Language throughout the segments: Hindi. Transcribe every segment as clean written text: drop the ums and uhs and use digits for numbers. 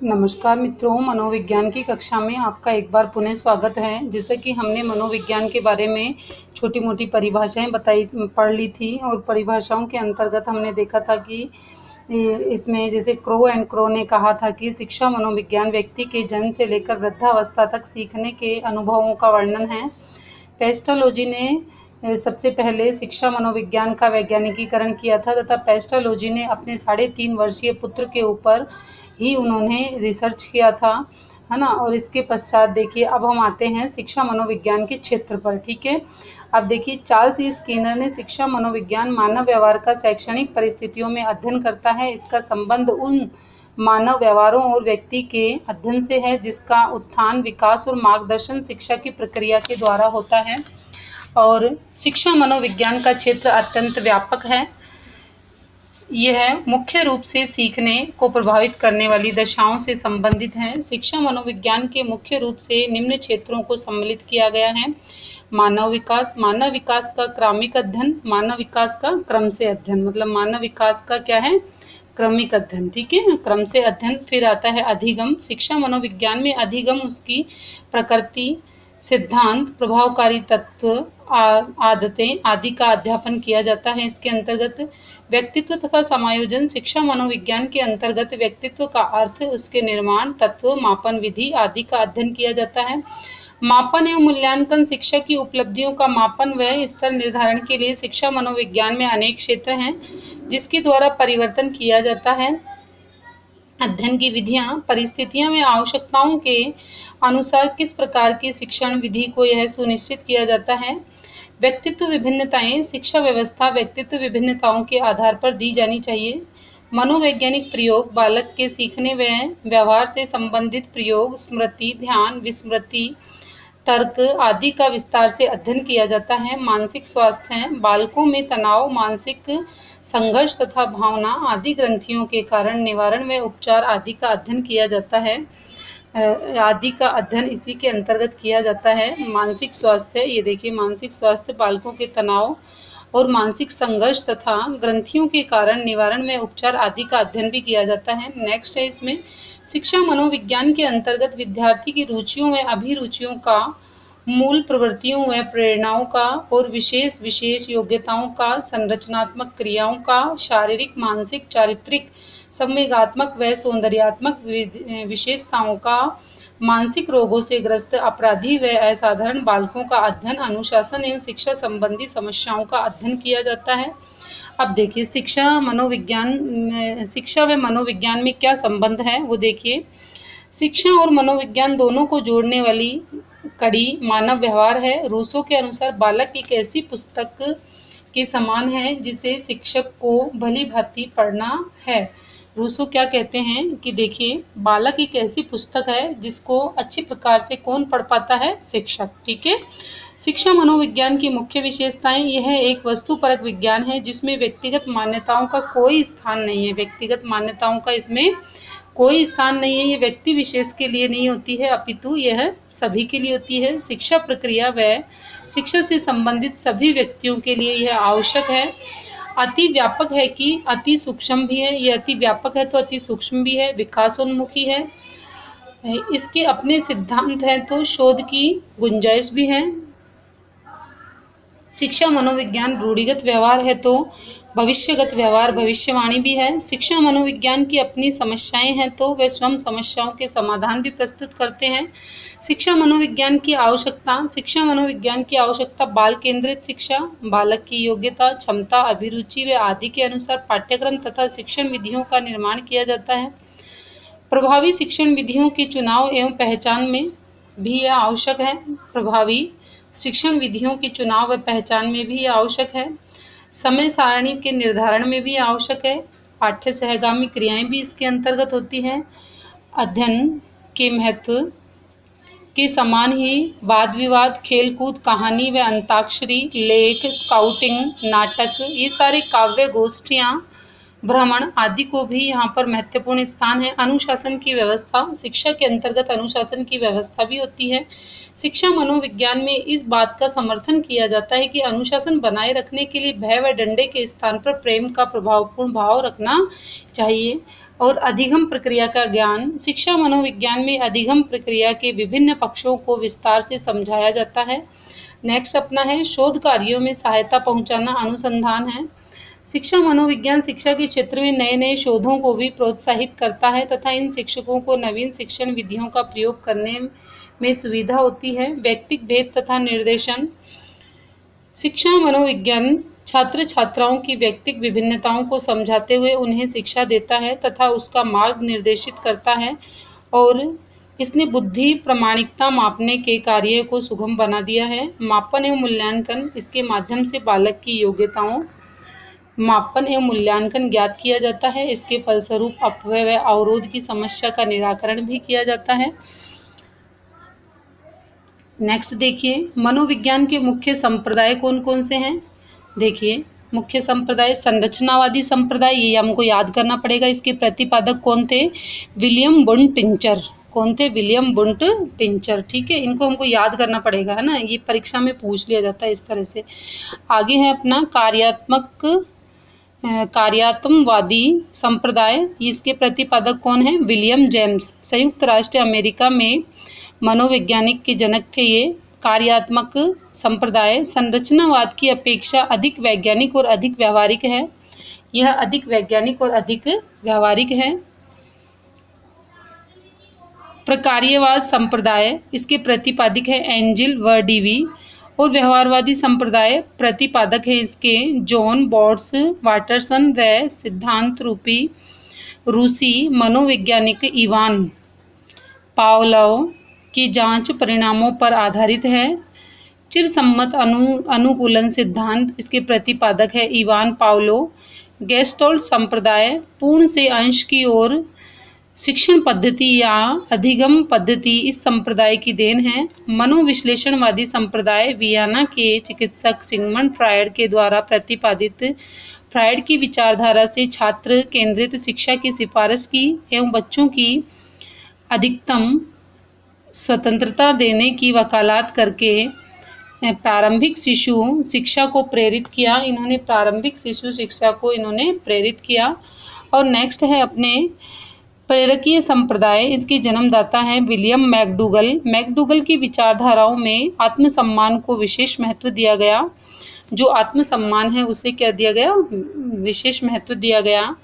नमस्कार मित्रों, मनोविज्ञान की कक्षा में आपका एक बार पुनः स्वागत है। जैसे कि हमने मनोविज्ञान के बारे में छोटी-मोटी परिभाषाएं पढ़ ली थी और परिभाषाओं के अंतर्गत हमने देखा था कि इसमें जैसे क्रो एंड क्रो ने कहा था कि शिक्षा मनोविज्ञान व्यक्ति के जन्म से लेकर वृद्धावस्था तक सीखने के अनुभवों का वर्णन है। पेस्टालोजी ने सबसे पहले शिक्षा मनोविज्ञान का वैज्ञानिकीकरण किया था तथा पेस्टालोजी ने अपने 3.5 वर्षीय पुत्र के ऊपर ही उन्होंने रिसर्च किया था, है ना। और इसके पश्चात देखिए, अब हम आते हैं शिक्षा मनोविज्ञान के क्षेत्र पर। ठीक है, अब देखिए, चार्ल्स ई स्किनर ने शिक्षा मनोविज्ञान मानव व्यवहार का शैक्षणिक परिस्थितियों में अध्ययन करता है। इसका संबंध उन मानव व्यवहारों और व्यक्ति के अध्ययन से है जिसका उत्थान, विकास और मार्गदर्शन शिक्षा की प्रक्रिया के द्वारा होता है। और शिक्षा मनोविज्ञान का क्षेत्र अत्यंत व्यापक है। यह मुख्य रूप से सीखने को प्रभावित करने वाली दशाओं से संबंधित है। शिक्षा मनोविज्ञान के मुख्य रूप से निम्न क्षेत्रों को सम्मिलित किया गया है: मानव विकास, मानव विकास का क्रमिक अध्ययन, मानव विकास का क्रम से अध्ययन, मतलब मानव विकास का क्या है, क्रमिक अध्ययन। ठीक है, क्रम से अध्ययन। फिर आता है अधिगम। शिक्षा मनोविज्ञान में अधिगम उसकी प्रकृति, सिद्धांत, प्रभावकारी तत्व, आदतें आदि का अध्यापन किया जाता है। इसके अंतर्गत व्यक्तित्व तथा समायोजन। शिक्षा मनोविज्ञान के अंतर्गत व्यक्तित्व का अर्थ, उसके निर्माण, तत्व, मापन विधि आदि का अध्ययन किया जाता है। मापन एवं मूल्यांकन। शिक्षा की उपलब्धियों का मापन व स्तर निर्धारण के लिए शिक्षा मनोविज्ञान में अनेक क्षेत्र हैं जिसके द्वारा परिवर्तन किया जाता है। अध्ययन की विधियां, परिस्थितियां व आवश्यकताओं के अनुसार किस प्रकार की शिक्षण विधि को यह सुनिश्चित किया जाता है। व्यक्तित्व विभिन्नताएं। शिक्षा व्यवस्था व्यक्तित्व विभिन्नताओं के आधार पर दी जानी चाहिए। मनोवैज्ञानिक प्रयोग, बालक के सीखने व व्यवहार से संबंधित प्रयोग, स्मृति, ध्यान, विस्मृति, तर्क आदि का विस्तार से अध्ययन किया जाता है। मानसिक स्वास्थ्य है। बालकों में तनाव, मानसिक संघर्ष तथा भावना आदि ग्रंथियों के कारण निवारण व उपचार आदि का अध्ययन किया जाता है। आदि का अध्ययन इसी के अंतर्गत किया जाता है। मानसिक स्वास्थ्य, ये देखिए, मानसिक स्वास्थ्य, बालकों के तनाव और मानसिक संघर्ष तथा ग्रंथियों के कारण निवारण में उपचार आदि का अध्ययन भी किया जाता है। नेक्स्ट है इसमें शिक्षा मनोविज्ञान के अंतर्गत विद्यार्थी की रुचियों व अभिरुचियों का, मूल प्रवृत्तियों व प्रेरणाओं का और विशेष योग्यताओं का, संरचनात्मक क्रियाओं का, शारीरिक, मानसिक, चारित्रिक, संवेगात्मक व सौंदर्यात्मक विशेषताओं का, मानसिक रोगों से ग्रस्त अपराधी व असाधारण बालकों का अध्ययन, अनुशासन एवं शिक्षा संबंधी समस्याओं का अध्ययन किया जाता है। अब देखिए, शिक्षा व मनोविज्ञान में क्या संबंध है वो देखिए। शिक्षा और मनोविज्ञान दोनों को जोड़ने वाली कड़ी मानव व्यवहार है। रूसो के अनुसार बालक एक ऐसी पुस्तक के समान है जिसे शिक्षक को भली भांति पढ़ना है। रूसो क्या कहते हैं कि देखिए, बालक एक ऐसी पुस्तक है जिसको अच्छी प्रकार से कौन पढ़ पाता है, शिक्षक। ठीक है, शिक्षा मनोविज्ञान की मुख्य विशेषताएं। यह एक वस्तुपरक विज्ञान है जिसमें व्यक्तिगत मान्यताओं का कोई स्थान नहीं है। व्यक्तिगत मान्यताओं का इसमें कोई स्थान नहीं है। ये व्यक्ति विशेष के लिए नहीं होती है, अपितु यह सभी के लिए होती है। शिक्षा प्रक्रिया व शिक्षा से संबंधित सभी व्यक्तियों के लिए यह आवश्यक है। अति व्यापक है कि अति सूक्ष्म भी है। ये अति व्यापक है तो अति सूक्ष्म भी है। विकासोन्मुखी है। इसके अपने सिद्धांत हैं तो शोध की गुंजाइश भी है। शिक्षा मनोविज्ञान रूढ़िगत व्यवहार है तो भविष्यगत व्यवहार, भविष्यवाणी भी है। शिक्षा मनोविज्ञान की अपनी समस्याएं हैं तो वे स्वयं समस्याओं के समाधान भी प्रस्तुत करते हैं। शिक्षा मनोविज्ञान की आवश्यकता। शिक्षा मनोविज्ञान की आवश्यकता बाल केंद्रित शिक्षा, बालक की योग्यता, क्षमता, अभिरुचि व आदि के अनुसार पाठ्यक्रम तथा शिक्षण विधियों का निर्माण किया जाता है। प्रभावी शिक्षण विधियों के चुनाव एवं पहचान में भी यह आवश्यक है। प्रभावी शिक्षण विधियों के चुनाव व पहचान में भी आवश्यक है। समय सारणी के निर्धारण में भी आवश्यक है। पाठ्य सहगामी क्रियाएं भी इसके अंतर्गत होती हैं। अध्ययन के महत्व के समान ही वाद विवाद, खेलकूद, कहानी व अंताक्षरी, लेख, स्काउटिंग, नाटक, ये सारे काव्य गोष्ठियां, भ्रमण आदि को भी यहाँ पर महत्वपूर्ण स्थान है। अनुशासन की व्यवस्था। शिक्षा के अंतर्गत अनुशासन की व्यवस्था भी होती है। शिक्षा मनोविज्ञान में इस बात का समर्थन किया जाता है कि अनुशासन बनाए रखने के लिए भय व डंडे के स्थान पर प्रेम का प्रभावपूर्ण भाव रखना चाहिए। और अधिगम प्रक्रिया का ज्ञान। शिक्षा मनोविज्ञान में अधिगम प्रक्रिया के विभिन्न पक्षों को विस्तार से समझाया जाता है। नेक्स्ट अपना है शोध कार्यों में सहायता पहुंचाना, अनुसंधान है। शिक्षा मनोविज्ञान शिक्षा के क्षेत्र में नए नए शोधों को भी प्रोत्साहित करता है तथा इन शिक्षकों को नवीन शिक्षण विधियों का प्रयोग करने में सुविधा होती है। व्यक्तिक भेद तथा निर्देशन। शिक्षा मनोविज्ञान छात्र छात्राओं की व्यक्तिक विभिन्नताओं को समझाते हुए उन्हें शिक्षा देता है तथा उसका मार्ग निर्देशित करता है, और इसने बुद्धि प्रामाणिकता मापने के कार्य को सुगम बना दिया है। मापन एवं मूल्यांकन, इसके माध्यम से बालक की योग्यताओं मापन एवं मूल्यांकन ज्ञात किया जाता है। इसके फलस्वरूप अपव्यय व अवरोध की समस्या का निराकरण भी किया जाता है। नेक्स्ट देखिए, मनोविज्ञान के मुख्य संप्रदाय कौन कौन से हैं। देखिए, मुख्य संप्रदाय संरचनावादी संप्रदाय, ये हमको याद करना पड़ेगा। इसके प्रतिपादक कौन थे? William Wundt tincture. कौन थे? William Wundt tincture. ठीक है, इनको हमको याद करना पड़ेगा, है ना, ये परीक्षा में पूछ लिया जाता है इस तरह से। आगे है अपना कार्यात्मवादी संप्रदाय, इसके प्रतिपादक कौन है? William James. संयुक्त राष्ट्र अमेरिका में मनोवैज्ञानिक के जनक थे ये। कार्यात्मक संप्रदाय संरचनावाद की अपेक्षा अधिक वैज्ञानिक और अधिक व्यावहारिक है। यह अधिक वैज्ञानिक और अधिक व्यावहारिक है। प्रकार्यवाद संप्रदाय, इसके प्रतिपादक है एंजिल वर्डीवी, और व्यवहारवादी संप्रदाय प्रतिपादक है इसके जॉन बॉट्स वाटरसन व सिद्धांत रूपी रूसी मनोवैज्ञानिक इवान पावलोव की जांच परिणामों पर आधारित है। चिरसम्मत अनुकूलन सिद्धांत, इसके प्रतिपादक है इवान पावलोव। गेस्टोल्ट संप्रदाय पूर्ण से अंश की ओर शिक्षण पद्धति या अधिगम पद्धति इस संप्रदाय की देन है। मनोविश्लेषणवादी संप्रदाय वियना के चिकित्सक सिगमंड फ्रायड के द्वारा प्रतिपादित फ्रायड की विचारधारा से छात्र केंद्रित शिक्षा की सिफारिश की एवं बच्चों की अधिकतम स्वतंत्रता देने की वकालत करके प्रारंभिक शिशु शिक्षा को प्रेरित किया। इन्होंने प्रारंभिक शिशु शिक्षा को इन्होंने प्रेरित किया। और नेक्स्ट है अपने प्रेरकीय संप्रदाय, इसके जन्मदाता हैं विलियम मैकडूगल। मैकडूगल की विचारधाराओं में आत्मसम्मान को विशेष महत्व दिया गया। जो आत्मसम्मान है उसे क्या दिया गया? विशेष महत्व दिया गया।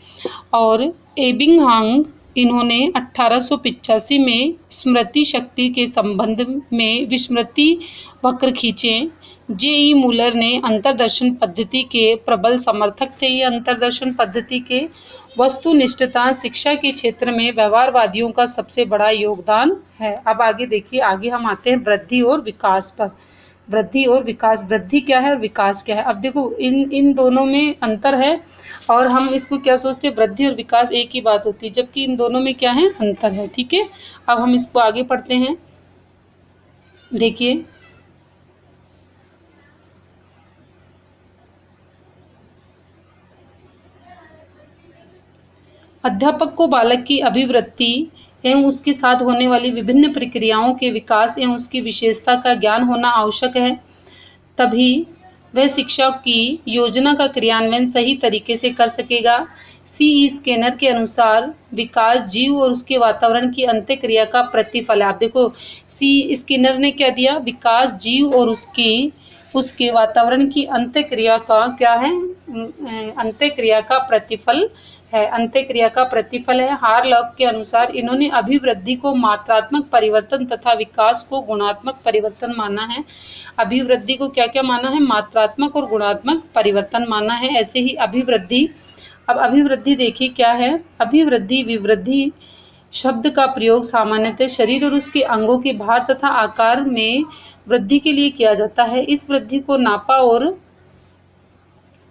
और एबिंगहाम, इन्होंने 1885 में स्मृति शक्ति के संबंध में विस्मृति वक्र खींचे। जे.ई. मूलर ने अंतर्दर्शन पद्धति के प्रबल समर्थक थे। ये अंतर्दर्शन पद्धति के वस्तुनिष्ठता शिक्षा के क्षेत्र में व्यवहारवादियों का सबसे बड़ा योगदान है। अब आगे देखिए, आगे हम आते हैं वृद्धि और विकास पर। वृद्धि और विकास, वृद्धि क्या है और विकास क्या है? अब देखो इन दोनों में अंतर है, और हम इसको क्या सोचते हैं, वृद्धि और विकास एक ही बात होती है, जबकि इन दोनों में क्या है? अंतर है। ठीक है, अब हम इसको आगे पढ़ते हैं। देखिए, अध्यापक को बालक की अभिवृद्धि एवं उसके साथ होने वाली विभिन्न प्रक्रियाओं के विकास एवं उसकी विशेषता का ज्ञान होना आवश्यक है। तभी वह शिक्षा की योजना का क्रियान्वयन सही तरीके से कर सकेगा। सी स्किनर के अनुसार विकास जीव और उसके वातावरण की अंत्यक्रिया का प्रतिफल है। आप देखो, सी स्किनर ने क्या दिया? विकास जीव और उसके वातावरण की अंत्यक्रिया का क्या है? अंत्यक्रिया का प्रतिफल है। अंत्यक्रिया का प्रतिफल है। हारलॉक के अनुसार इन्होंने अभिवृद्धि को मात्रात्मक परिवर्तन तथा विकास को गुणात्मक परिवर्तन माना है। अभिवृद्धि को क्या क्या माना है? मात्रात्मक और गुणात्मक परिवर्तन माना है। ऐसे ही अभिवृद्धि, अब अभिवृद्धि देखिए क्या है? अभिवृद्धि विवृद्धि शब्द का प्रयोग सामान्यतः शरीर और उसके अंगों के भार तथा आकार में वृद्धि के लिए किया जाता है। इस वृद्धि को नापा और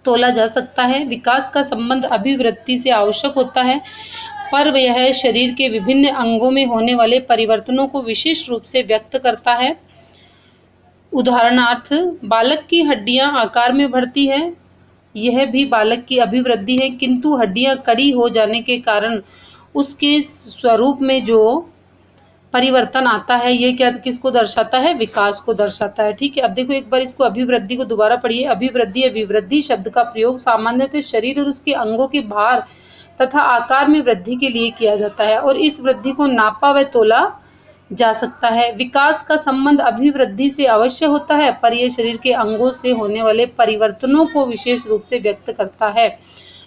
तोला जा सकता है। विकास का संबंध अभिवृद्धि से आवश्यक होता है, पर यह शरीर के विभिन्न अंगों में होने वाले परिवर्तनों को विशेष रूप से व्यक्त करता है। उदाहरणार्थ, बालक की हड्डियां आकार में बढ़ती है, यह भी बालक की अभिवृद्धि है, किंतु हड्डियां कड़ी हो जाने के कारण उसके स्वरूप में जो परिवर्तन आता है, ये क्या किसको दर्शाता है? विकास को दर्शाता है। ठीक है, अब देखो एक बार इसको अभिवृद्धि को दोबारा पढ़िए। अभिवृद्धि या विवृद्धि शब्द का प्रयोग सामान्यतः शरीर और उसके अंगों के भार तथा आकार में वृद्धि के लिए किया जाता है और इस वृद्धि को नापा व तोला जा सकता है। विकास का संबंध अभिवृद्धि से अवश्य होता है, पर यह शरीर के अंगों से होने वाले परिवर्तनों को विशेष रूप से व्यक्त करता है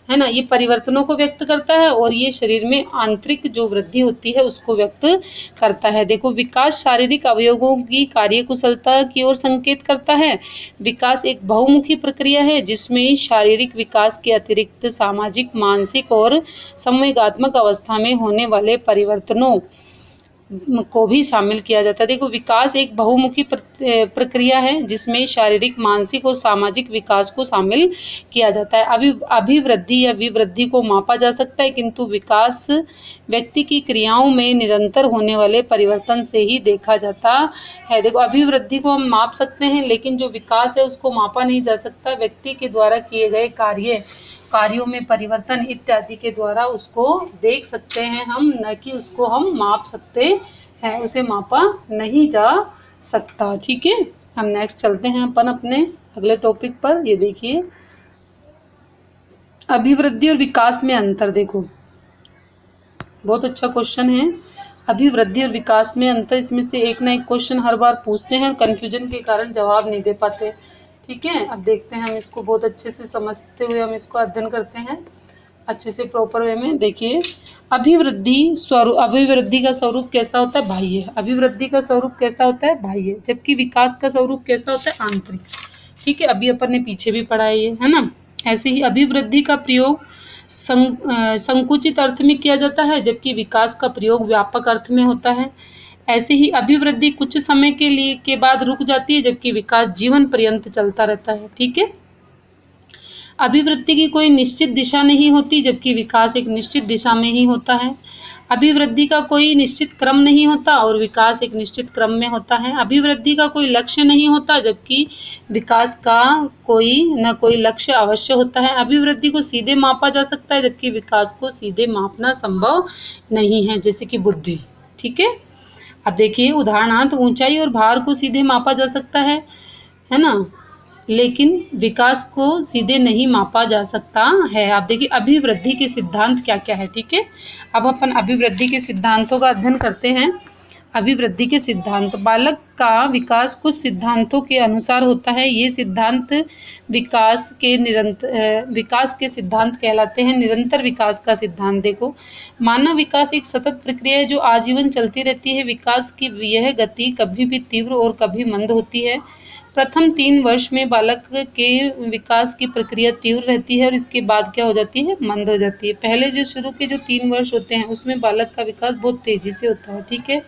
ना। ये परिवर्तनों को व्यक्त करता है और ये शरीर में आंतरिक जो वृद्धि होती है उसको व्यक्त करता है। देखो, विकास शारीरिक अवयवों की कार्यकुशलता की ओर संकेत करता है। विकास एक बहुमुखी प्रक्रिया है जिसमें शारीरिक विकास के अतिरिक्त सामाजिक, मानसिक और संवेगात्मक अवस्था में होने वाले परिवर्तनों को भी शामिल किया जाता है। देखो, विकास एक बहुमुखी प्रक्रिया है जिसमें शारीरिक, मानसिक और सामाजिक विकास को शामिल किया जाता है। अभिवृद्धि या विवृद्धि को मापा जा सकता है, किंतु विकास व्यक्ति की क्रियाओं में निरंतर होने वाले परिवर्तन से ही देखा जाता है। देखो, अभिवृद्धि को हम माप सकते हैं, लेकिन जो विकास है उसको मापा नहीं जा सकता। व्यक्ति के द्वारा किए गए कार्यों में परिवर्तन इत्यादि के द्वारा उसको देख सकते हैं हम, न कि उसको हम माप सकते हैं। उसे मापा नहीं जा सकता। ठीक है, हम नेक्स्ट चलते हैं अपन अपने अगले टॉपिक पर। ये देखिए, अभिवृद्धि और विकास में अंतर। देखो, बहुत अच्छा क्वेश्चन है। अभिवृद्धि और विकास में अंतर, इसमें से एक ना एक क्वेश्चन हर बार पूछते हैं और कंफ्यूजन के कारण जवाब नहीं दे पाते। ठीक है, अब देखते हैं हम इसको बहुत अच्छे से समझते हुए हम इसको अध्ययन करते हैं अच्छे से प्रॉपर वे में। देखिए, अभिवृद्धि का स्वरूप कैसा होता है? बाह्य। अभिवृद्धि का स्वरूप कैसा होता है? बाह्य। जबकि विकास का स्वरूप कैसा होता है? आंतरिक। ठीक है, अभी अपन ने पीछे भी पढ़ा है ये, है ना। ऐसे ही अभिवृद्धि का प्रयोग संकुचित अर्थ में किया जाता है, जबकि विकास का प्रयोग व्यापक अर्थ में होता है। ऐसे ही अभिवृद्धि कुछ समय के बाद रुक जाती है, जबकि विकास जीवन पर्यंत चलता रहता है। ठीक है, अभिवृद्धि की कोई निश्चित दिशा नहीं होती, जबकि विकास एक निश्चित दिशा में ही होता है। अभिवृद्धि का कोई निश्चित क्रम नहीं होता और विकास एक निश्चित क्रम में होता है। अभिवृद्धि का कोई लक्ष्य नहीं होता, जबकि विकास का कोई लक्ष्य अवश्य होता है। अभिवृद्धि को सीधे मापा जा सकता है, जबकि विकास को सीधे मापना संभव नहीं है, जैसे कि बुद्धि। ठीक है, अब देखिए, उदाहरणार्थ ऊंचाई और भार को सीधे मापा जा सकता है ना, लेकिन विकास को सीधे नहीं मापा जा सकता है। आप देखिए, अभिवृद्धि के सिद्धांत क्या क्या है। ठीक है, अब अपन अभिवृद्धि के सिद्धांतों का अध्ययन करते हैं। अभिवृद्धि के सिद्धांत। बालक का विकास कुछ सिद्धांतों के अनुसार होता है। ये सिद्धांत विकास के सिद्धांत कहलाते हैं। निरंतर विकास का सिद्धांत। देखो, मानव विकास एक सतत प्रक्रिया है जो आजीवन चलती रहती है। विकास की यह गति कभी भी तीव्र और कभी मंद होती है। प्रथम 3 वर्ष में बालक के विकास की प्रक्रिया तीव्र रहती है और इसके बाद क्या हो जाती है? मंद हो जाती है। पहले जो शुरू के जो 3 वर्ष होते हैं उसमें बालक का विकास बहुत तेजी से होता है। ठीक है,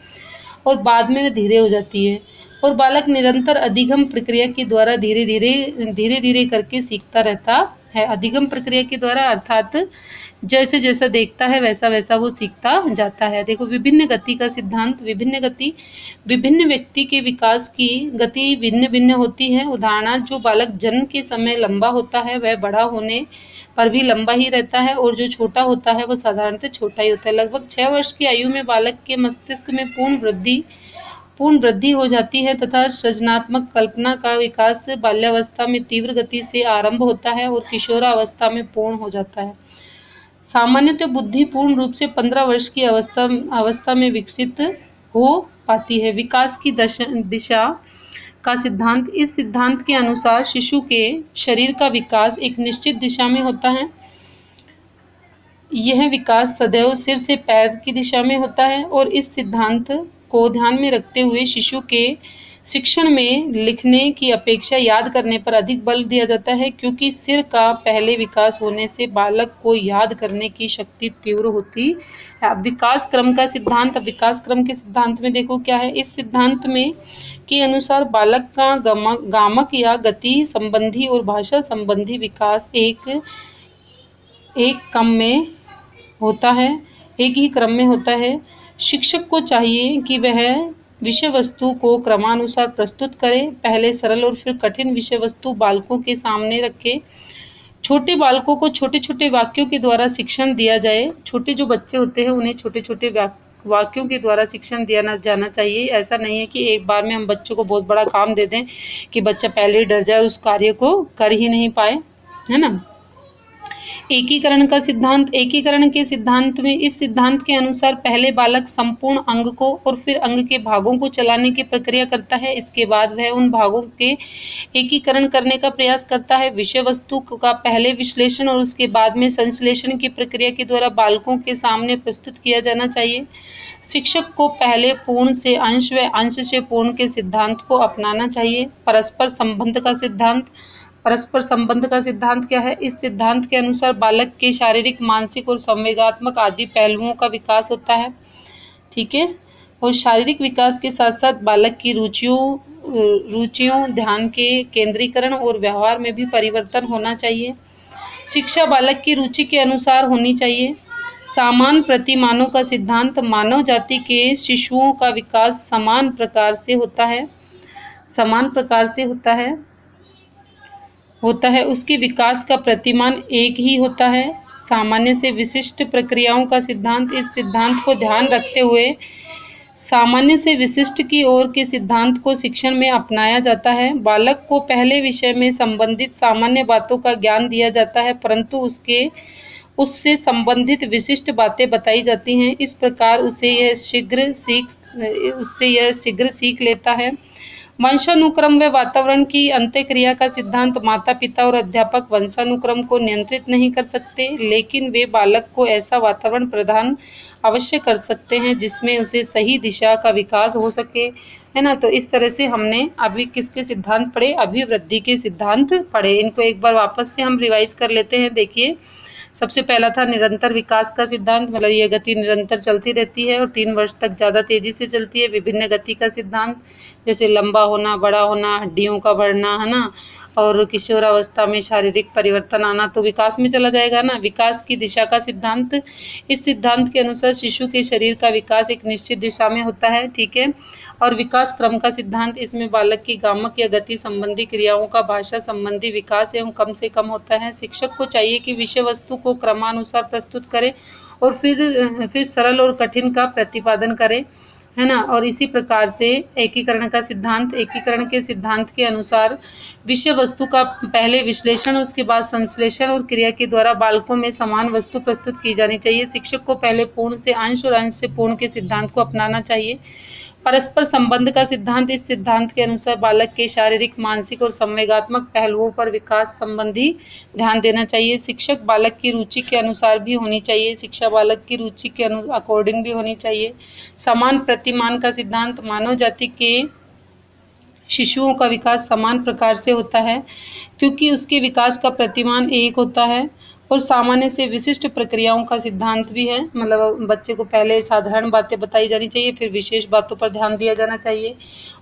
और बाद में धीरे हो जाती है और बालक निरंतर अधिगम प्रक्रिया के द्वारा धीरे धीरे करके सीखता रहता है। अधिगम प्रक्रिया के द्वारा अर्थात जैसे जैसा देखता है वैसा वैसा वो सीखता जाता है। देखो, विभिन्न गति का सिद्धांत। विभिन्न व्यक्ति के विकास की गति भिन्न भिन्न होती है। उदाहरणार्थ, जो बालक जन्म के समय लंबा होता है वह बड़ा होने पर भी लंबा ही रहता है और जो छोटा होता है वो साधारणतः छोटा ही होता है। लगभग 6 वर्ष की आयु में बालक के मस्तिष्क में पूर्ण वृद्धि हो जाती है तथा सृजनात्मक कल्पना का विकास बाल्यावस्था में तीव्र गति से आरंभ होता है और किशोरावस्था में पूर्ण हो जाता है। सामान्यतः बुद्धि पूर्ण रूप से 15 वर्ष की अवस्था में विकसित हो पाती है। विकास की दिशा का सिद्धांत। इस सिद्धांत के अनुसार शिशु के शरीर का विकास एक निश्चित दिशा में होता है। यह विकास सदैव सिर से पैर की दिशा में होता है और इस सिद्धांत को ध्यान में रखते हुए शिशु के शिक्षण में लिखने की अपेक्षा याद करने पर अधिक बल दिया जाता है, क्योंकि सिर का पहले विकास होने से बालक को याद करने की शक्ति तीव्र होती है। विकास क्रम का सिद्धांत। विकास क्रम के सिद्धांत में देखो क्या है। इस सिद्धांत में के अनुसार बालक का गामक या गति संबंधी और भाषा संबंधी विकास एक ही क्रम में होता है। शिक्षक को चाहिए कि वह विषय वस्तु को क्रमानुसार प्रस्तुत करे। पहले सरल और फिर कठिन विषय वस्तु बालकों के सामने रखे। छोटे बालकों को छोटे छोटे वाक्यों के द्वारा शिक्षण दिया जाए। छोटे जो बच्चे होते हैं उन्हें छोटे छोटे वाक्यों के द्वारा शिक्षण दिया जाना चाहिए। ऐसा नहीं है कि एक बार में हम बच्चों को बहुत बड़ा काम दे दें कि बच्चा पहले ही डर जाए और उस कार्य को कर ही नहीं पाए, है ना। एकीकरण का सिद्धांत। एकीकरण के सिद्धांत में इस सिद्धांत के अनुसार पहले बालक संपूर्ण अंग को और फिर अंग के भागों को चलाने की प्रक्रिया करता है। इसके बाद वह उन भागों के एकीकरण करने का प्रयास करता है। विषय वस्तु का पहले विश्लेषण और उसके बाद में संश्लेषण की प्रक्रिया के द्वारा बालकों के सामने प्रस्तुत किया जाना चाहिए। शिक्षक को पहले पूर्ण से अंश व अंश से पूर्ण के सिद्धांत को अपनाना चाहिए। परस्पर संबंध का सिद्धांत। परस्पर संबंध का सिद्धांत क्या है? इस सिद्धांत के अनुसार बालक के शारीरिक, मानसिक और संवेगात्मक आदि पहलुओं का विकास होता है। ठीक है। और शारीरिक विकास के साथ साथ बालक की रुचियों, ध्यान के केंद्रीकरण और व्यवहार में भी परिवर्तन होना चाहिए। शिक्षा बालक की रुचि के अनुसार होनी चाहिए। समान प्रतिमानों का सिद्धांत। मानव जाति के शिशुओं का विकास समान प्रकार से होता है। समान प्रकार से होता है। उसके विकास का प्रतिमान एक ही होता है। सामान्य से विशिष्ट प्रक्रियाओं का सिद्धांत। इस सिद्धांत को ध्यान रखते हुए सामान्य से विशिष्ट की ओर के सिद्धांत को शिक्षण में अपनाया जाता है। बालक को पहले विषय में संबंधित सामान्य बातों का ज्ञान दिया जाता है, परंतु उससे संबंधित विशिष्ट बातें बताई जाती हैं। इस प्रकार उससे यह शीघ्र सीख लेता है। वंशानुक्रम व वातावरण की अंत्यक्रिया का सिद्धांत। माता पिता और अध्यापक वंशानुक्रम को नियंत्रित नहीं कर सकते, लेकिन वे बालक को ऐसा वातावरण प्रदान अवश्य कर सकते हैं जिसमें उसे सही दिशा का विकास हो सके, है ना। तो इस तरह से हमने अभी किसके सिद्धांत पढ़े? अभिवृद्धि के सिद्धांत पढ़े। इनको एक बार वापस से हम रिवाइज कर लेते हैं। देखिए, सबसे पहला था निरंतर विकास का सिद्धांत, मतलब ये गति निरंतर चलती रहती है और 3 वर्ष तक ज़्यादा तेजी से चलती है। विभिन्न गति का सिद्धांत, जैसे लंबा होना, बड़ा होना, हड्डियों का बढ़ना, है ना, और किशोरावस्था में शारीरिक परिवर्तन आना, तो विकास में चला जाएगा ना। विकास की दिशा का सिद्धांत। इस सिद्धांत के अनुसार शिशु के शरीर का विकास एक निश्चित दिशा में होता है। ठीक है। और विकास क्रम का सिद्धांत। इसमें बालक की गामक या गति संबंधी क्रियाओं का भाषा संबंधी विकास एवं कम से कम होता है। शिक्षक को चाहिए कि विषय वस्तु को क्रमानुसार प्रस्तुत करे और फिर सरल और कठिन का प्रतिपादन करे, है ना। और इसी प्रकार से एकीकरण का सिद्धांत। एकीकरण के सिद्धांत के अनुसार विषय वस्तु का पहले विश्लेषण, उसके बाद संश्लेषण और क्रिया के द्वारा बालकों में समान वस्तु प्रस्तुत की जानी चाहिए। शिक्षक को पहले पूर्ण से अंश और अंश से पूर्ण के सिद्धांत को अपनाना चाहिए। परस्पर संबंध का सिद्धांत। इस सिद्धांत के अनुसार बालक के शारीरिक, मानसिक और संवेगात्मक पहलुओं पर विकास संबंधी ध्यान देना चाहिए। शिक्षक बालक की रुचि के अनुसार भी होनी चाहिए। शिक्षा बालक की रुचि के अकॉर्डिंग भी होनी चाहिए। समान प्रतिमान का सिद्धांत। मानव जाति के शिशुओं का विकास समान प्रकार से होता है, क्योंकि उसके विकास का प्रतिमान एक होता है। और सामान्य से विशिष्ट प्रक्रियाओं का सिद्धांत भी है, मतलब बच्चे को पहले साधारण बातें बताई जानी चाहिए, फिर विशेष बातों पर ध्यान दिया जाना चाहिए।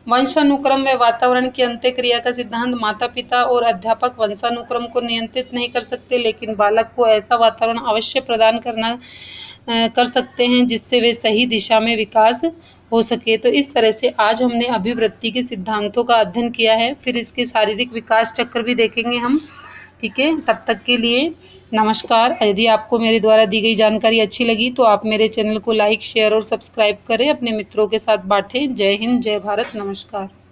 वंशानुक्रम व वातावरण की अंत्यक्रिया का सिद्धांत। माता पिता और अध्यापक वंशानुक्रम को नियंत्रित नहीं कर सकते, लेकिन बालक को ऐसा वातावरण अवश्य प्रदान कर सकते हैं जिससे वे सही दिशा में विकास हो सके। तो इस तरह से आज हमने अभिवृद्धि के सिद्धांतों का अध्ययन किया है, फिर इसके शारीरिक विकास चक्र भी देखेंगे हम। ठीक है, तब तक के लिए नमस्कार। यदि आपको मेरे द्वारा दी गई जानकारी अच्छी लगी तो आप मेरे चैनल को लाइक, शेयर और सब्सक्राइब करें, अपने मित्रों के साथ बांटें। जय हिंद, जय भारत, नमस्कार।